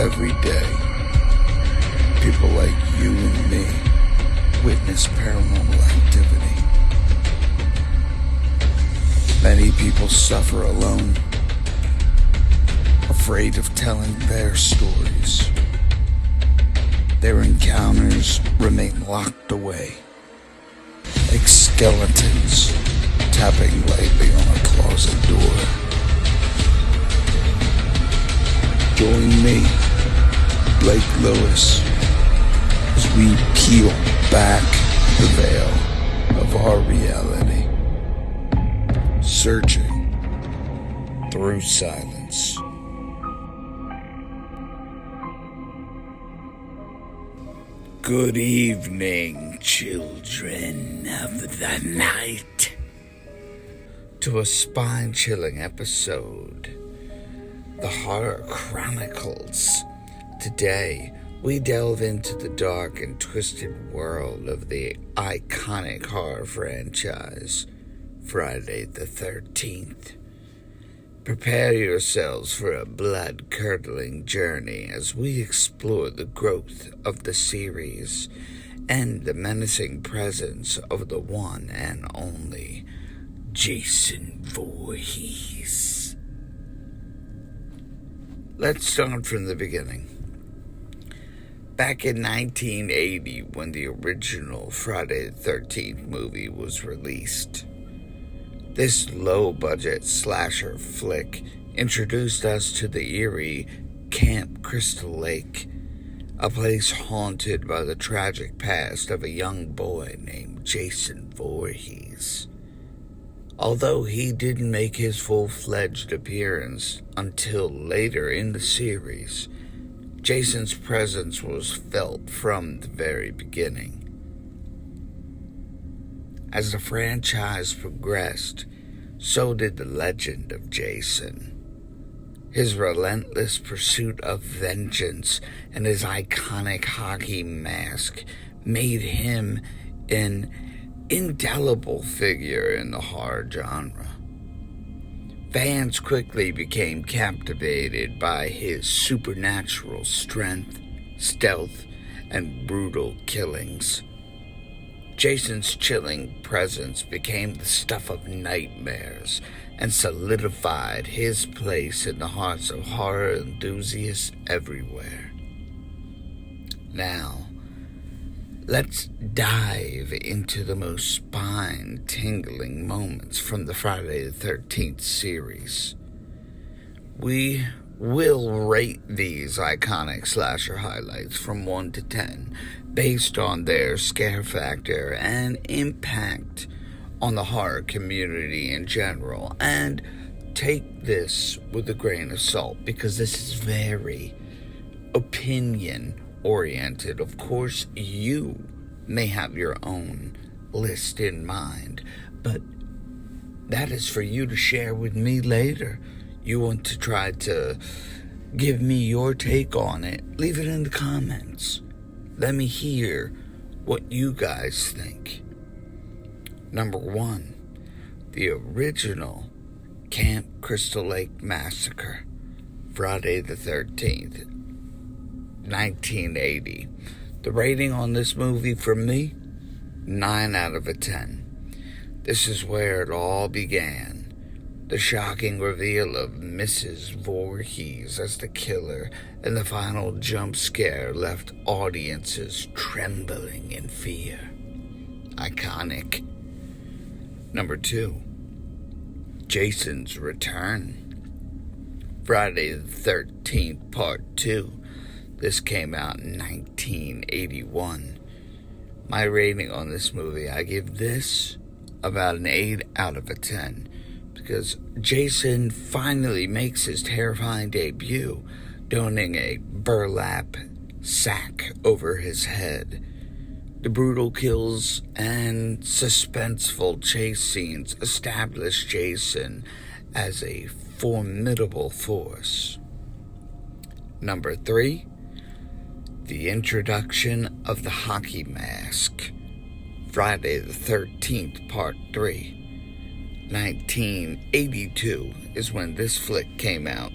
Every day, people like you and me witness paranormal activity. Many people suffer alone, afraid of telling their stories. Their encounters remain locked away, like skeletons tapping lightly on a closet door. Join me, Blake Lewis, as we peel back the veil of our reality, searching through silence. Good evening, children of the night, to a spine-chilling episode, The Horror Chronicles. Today, we delve into the dark and twisted world of the iconic horror franchise, Friday the 13th. Prepare yourselves for a blood-curdling journey as we explore the growth of the series and the menacing presence of the one and only Jason Vorhees. Let's start from the beginning. Back in 1980, when the original Friday the 13th movie was released, this low-budget slasher flick introduced us to the eerie Camp Crystal Lake, a place haunted by the tragic past of a young boy named Jason Vorhees. Although he didn't make his full-fledged appearance until later in the series, Jason's presence was felt from the very beginning. As the franchise progressed, so did the legend of Jason. His relentless pursuit of vengeance and his iconic hockey mask made him an indelible figure in the horror genre. Fans quickly became captivated by his supernatural strength, stealth, and brutal killings. Jason's chilling presence became the stuff of nightmares and solidified his place in the hearts of horror enthusiasts everywhere. Now, let's dive into the most spine-tingling moments from the Friday the 13th series. We will rate these iconic slasher highlights from 1 to 10 based on their scare factor and impact on the horror community in general. And take this with a grain of salt, because this is very opinion-oriented. Of course, you may have your own list in mind, but that is for you to share with me later. You want to try to give me your take on it, leave it in the comments. Let me hear what you guys think. Number 1, the original Camp Crystal Lake Massacre, Friday the 13th, 1980. The rating on this movie for me, 9 out of 10. This is where it all began. The shocking reveal of Mrs. Voorhees as the killer and the final jump scare left audiences trembling in fear. Iconic. Number 2, Jason's Return. Friday the 13th, Part 2. This came out in 1981. My rating on this movie, I give this about an 8 out of 10. Because Jason finally makes his terrifying debut, donning a burlap sack over his head. The brutal kills and suspenseful chase scenes establish Jason as a formidable force. Number 3, the introduction of the hockey mask. Friday the 13th, Part 3. 1982 is when this flick came out.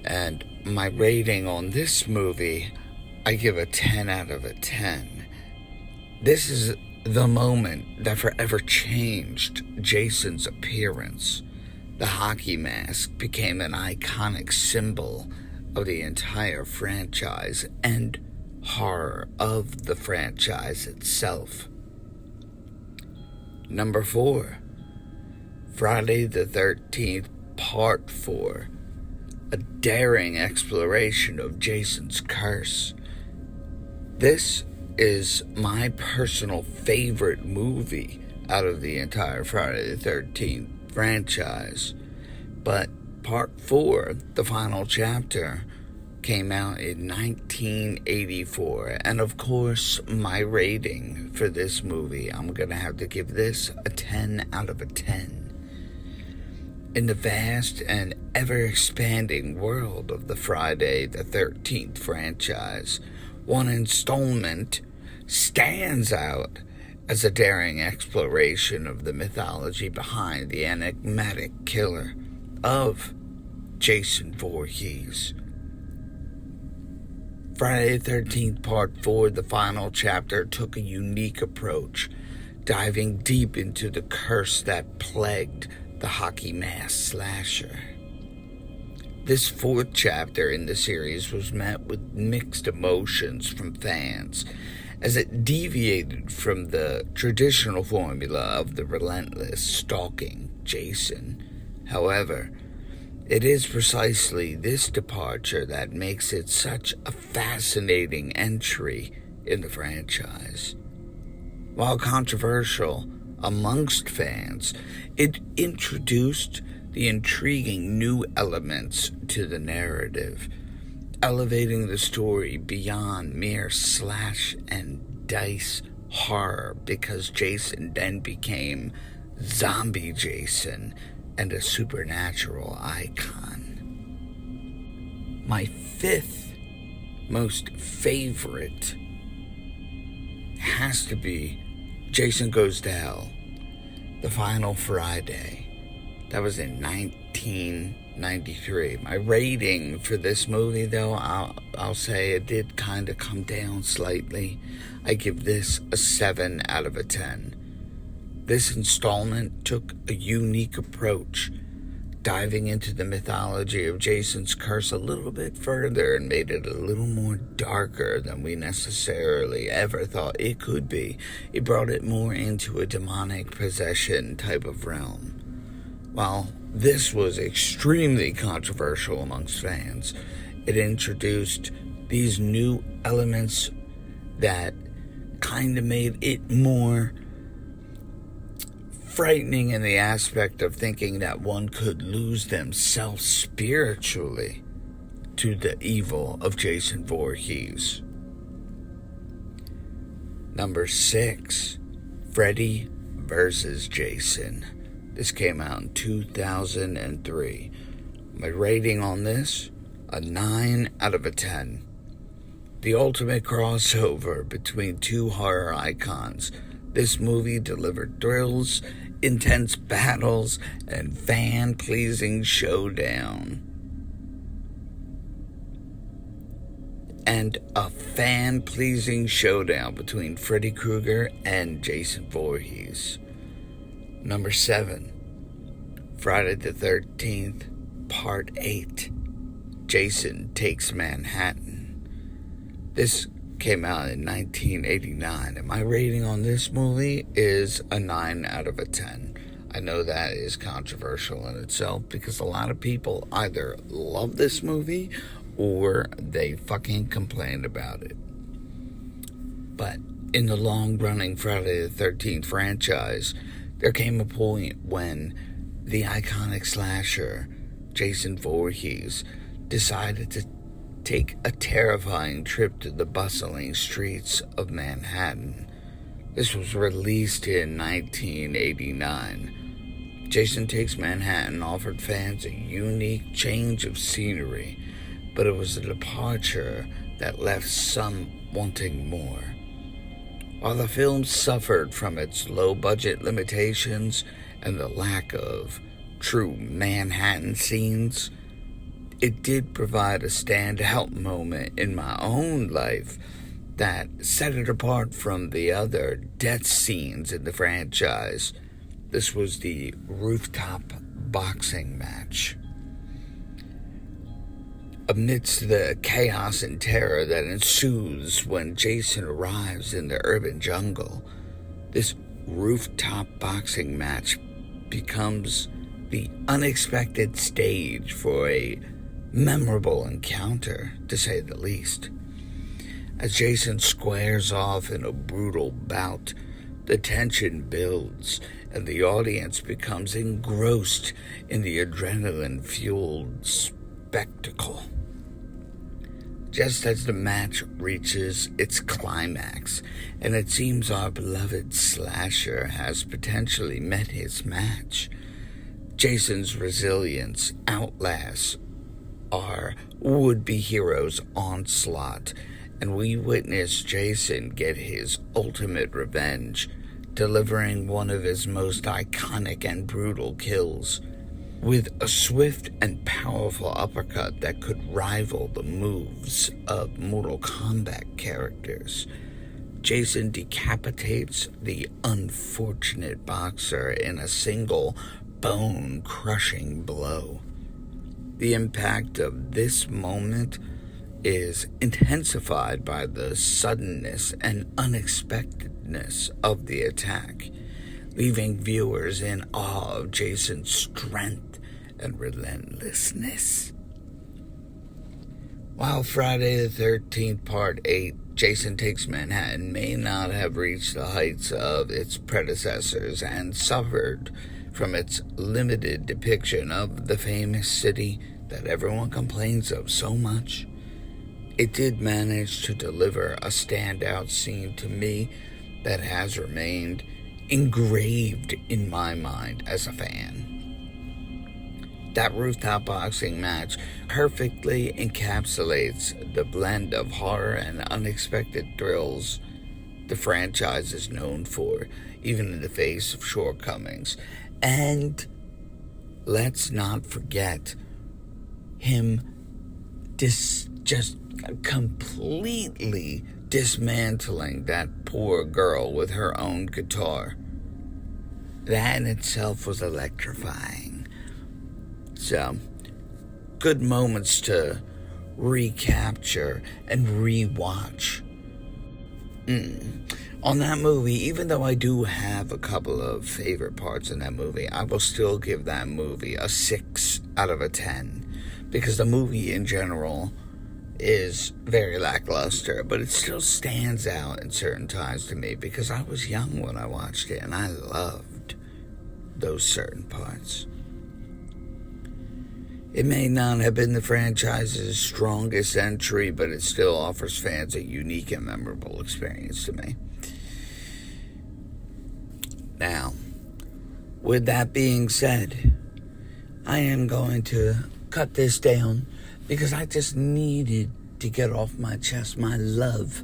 And my rating on this movie, I give a 10 out of a 10. This is the moment that forever changed Jason's appearance. The hockey mask became an iconic symbol of the entire franchise and horror of the franchise itself. Number 4, Friday the 13th, Part 4, a daring exploration of Jason's curse. This is my personal favorite movie out of the entire Friday the 13th franchise, but Part 4, the final chapter, came out in 1984, and of course, my rating for this movie, I'm gonna have to give this a 10 out of a 10. In the vast and ever-expanding world of the Friday the 13th franchise, one installment stands out as a daring exploration of the mythology behind the enigmatic killer of Jason Vorhees. Friday the 13th Part 4, the final chapter, took a unique approach, diving deep into the curse that plagued the hockey mask slasher. This 4th chapter in the series was met with mixed emotions from fans, as it deviated from the traditional formula of the relentless stalking Jason. However, it is precisely this departure that makes it such a fascinating entry in the franchise. While controversial amongst fans, it introduced the intriguing new elements to the narrative, elevating the story beyond mere slash and dice horror, because Jason then became zombie Jason and a supernatural icon. My 5th most favorite has to be Jason Goes to Hell, the final Friday. That was in 1993. My rating for this movie, though, I'll say it did kind of come down slightly. I give this a 7 out of a 10. This installment took a unique approach, diving into the mythology of Jason's curse a little bit further and made it a little more darker than we necessarily ever thought it could be. It brought it more into a demonic possession type of realm. While this was extremely controversial amongst fans, it introduced these new elements that kind of made it more frightening in the aspect of thinking that one could lose themselves spiritually to the evil of Jason Voorhees. Number 6, Freddy vs. Jason. This came out in 2003. My rating on this, a 9 out of a 10. The ultimate crossover between two horror icons, this movie delivered thrills, intense battles, and fan-pleasing showdown. And a fan-pleasing showdown between Freddy Krueger and Jason Voorhees. Number 7, Friday the 13th, Part 8, Jason Takes Manhattan. This came out in 1989, and my rating on this movie is a 9 out of a 10. I know that is controversial in itself because a lot of people either love this movie or they fucking complain about it. But in the long-running Friday the 13th franchise, there came a point when the iconic slasher, Jason Voorhees, decided to take a terrifying trip to the bustling streets of Manhattan. This was released in 1989. Jason Takes Manhattan offered fans a unique change of scenery, but it was a departure that left some wanting more. While the film suffered from its low-budget limitations and the lack of true Manhattan scenes, it did provide a standout moment in my own life that set it apart from the other death scenes in the franchise. This was the rooftop boxing match. Amidst the chaos and terror that ensues when Jason arrives in the urban jungle, this rooftop boxing match becomes the unexpected stage for a memorable encounter, to say the least. As Jason squares off in a brutal bout, the tension builds and the audience becomes engrossed in the adrenaline-fueled spectacle. Just as the match reaches its climax, and it seems our beloved slasher has potentially met his match, Jason's resilience outlasts our would-be hero's onslaught, and we witness Jason get his ultimate revenge, delivering one of his most iconic and brutal kills, with a swift and powerful uppercut that could rival the moves of Mortal Kombat characters. Jason decapitates the unfortunate boxer in a single bone-crushing blow. The impact of this moment is intensified by the suddenness and unexpectedness of the attack, leaving viewers in awe of Jason's strength and relentlessness. While Friday the 13th Part 8, Jason Takes Manhattan may not have reached the heights of its predecessors and suffered from its limited depiction of the famous city that everyone complains of so much, it did manage to deliver a standout scene to me that has remained engraved in my mind as a fan. That rooftop boxing match perfectly encapsulates the blend of horror and unexpected thrills the franchise is known for, even in the face of shortcomings. And let's not forget him just completely dismantling that poor girl with her own guitar. That in itself was electrifying. So, good moments to recapture and rewatch. On that movie, even though I do have a couple of favorite parts in that movie, I will still give that movie a 6 out of 10. Because the movie in general is very lackluster, but it still stands out in certain times to me because I was young when I watched it and I loved those certain parts. It may not have been the franchise's strongest entry, but it still offers fans a unique and memorable experience to me. Now, with that being said, I am going to cut this down because I just needed to get off my chest my love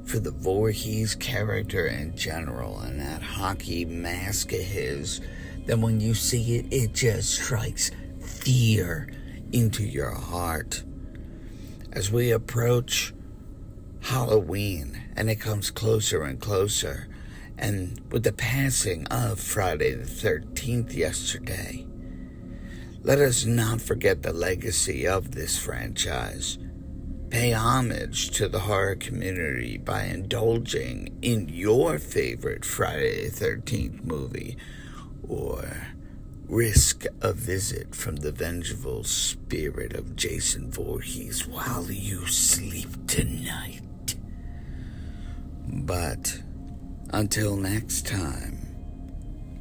for the Vorhees character in general and that hockey mask of his. Then when you see it, it just strikes fear into your heart. As we approach Halloween and it comes closer and closer, and with the passing of Friday the 13th yesterday, let us not forget the legacy of this franchise. Pay homage to the horror community by indulging in your favorite Friday the 13th movie, or risk a visit from the vengeful spirit of Jason Vorhees while you sleep tonight. But until next time,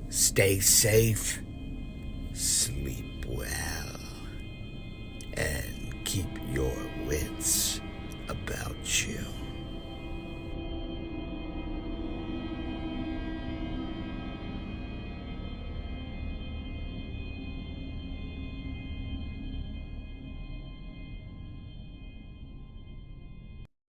stay safe, sleep well, and keep your wits